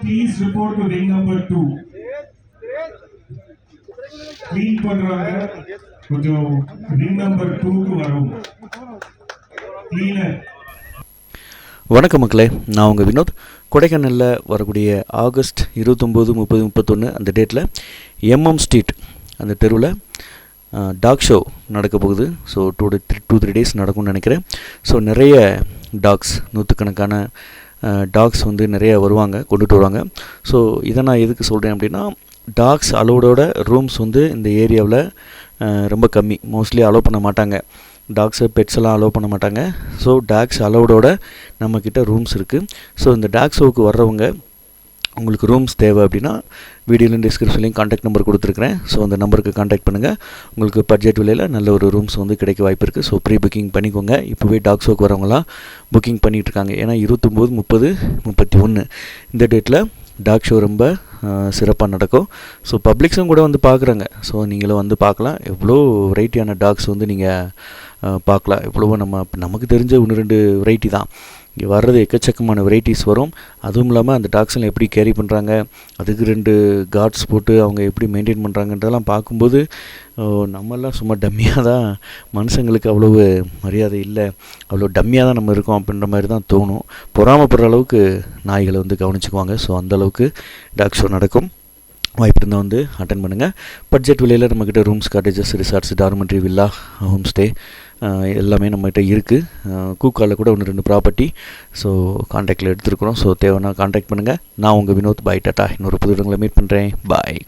please report to ring number 2. Clean பண்றாங்க கொஞ்சம் ring number 2 க்கு வரும். Cleaner. வணக்கம் மக்களே, நான் உங்கள் வினோத். கொடைக்கானலில் வரக்கூடிய ஆகஸ்ட் 29, 30, 31 அந்த டேட்டில் எம்எம் ஸ்ட்ரீட் அந்த தெருவில் டாக் ஷோ நடக்க போகுது. ஸோ 2-3 days நடக்கும்னு நினைக்கிறேன். ஸோ நிறைய டாக்ஸ், நூற்றுக்கணக்கான டாக்ஸ் வந்து நிறைய வருவாங்க, கொண்டுட்டு வருவாங்க. ஸோ இதை நான் எதுக்கு சொல்கிறேன் அப்படின்னா, டாக்ஸ் அலோவோட ரூம்ஸ் வந்து இந்த ஏரியாவில் ரொம்ப கம்மி, மோஸ்ட்லி அலோவ் பண்ண மாட்டாங்க. டாக்ஸு பெட்ஸ் எல்லாம் அலோவ் பண்ண மாட்டாங்க. ஸோ டாக்ஸ் அலோவோட நம்மக்கிட்ட ரூம்ஸ் இருக்குது. ஸோ இந்த டாக் ஷோவுக்கு வர்றவங்க உங்களுக்கு ரூம்ஸ் தேவை அப்படின்னா வீடியோலையும் டிஸ்கிரிப்ஷன்லையும் காண்டாக்ட் நம்பர் கொடுத்துருக்குறேன். ஸோ அந்த நம்பருக்கு காண்டாக்ட் பண்ணுங்கள். உங்களுக்கு பட்ஜெட் விலையில் நல்ல ஒரு ரூம்ஸ் வந்து கிடைக்க வாய்ப்பு இருக்குது. ஸோ ப்ரீ புக்கிங் பண்ணிக்கோங்க. இப்போவே டாக் ஷோக்கு வரவங்களாம் புக்கிங் பண்ணிகிட்ருக்காங்க. ஏன்னா 29, 30, 31 இந்த டேட்டில் டாக் ஷோ ரொம்ப சிறப்பாக நடக்கும். ஸோ பப்ளிக்ஸும் கூட வந்து பார்க்குறாங்க. ஸோ நீங்களும் வந்து பார்க்கலாம். எவ்வளோ வெரைட்டியான டாக்ஸ் வந்து நீங்கள் பார்க்கலாம். எவ்வளவோ நமக்கு தெரிஞ்ச 1-2 வெரைட்டி தான். இங்கே வர்றது எக்கச்சக்கமான வெரைட்டிஸ் வரும். அதுவும் இல்லாமல் அந்த டாக்ஸ்லாம் எப்படி கேரி பண்ணுறாங்க, அதுக்கு 2 கார்ட்ஸ் போட்டு அவங்க எப்படி மெயின்டைன் பண்ணுறாங்கன்றதெல்லாம் பார்க்கும்போது நம்மெல்லாம் சும்மா டம்மியாக தான், மனுஷங்களுக்கு அவ்வளவு மரியாதை இல்லை, அவ்வளோ டம்மியாக தான் நம்ம இருக்கோம் அப்படின்ற மாதிரி தான் தோணும். பொறாமப்படுற அளவுக்கு நாய்களை வந்து கவனிச்சுக்குவாங்க. ஸோ அந்தளவுக்கு டாக் ஷோ நடக்கும். வாய்ப்பு இருந்தால் வந்து அட்டன் பண்ணுங்கள். பட்ஜெட் விலையில் நம்மக்கிட்ட rooms, cottages, resorts, dormitory, villa, home stay எல்லாமே நம்மகிட்ட இருக்குது. கூக்காலில் கூட 1-2 ப்ராப்பர்ட்டி ஸோ காண்டாக்டில் எடுத்துருக்குறோம். ஸோ தேவைன்னா காண்டாக்ட் பண்ணுங்கள். நான் உங்கள் வினோத். பாய், டாட்டா. இன்னொரு புது இடங்களை மீட் பண்ணுறேன். பாய்.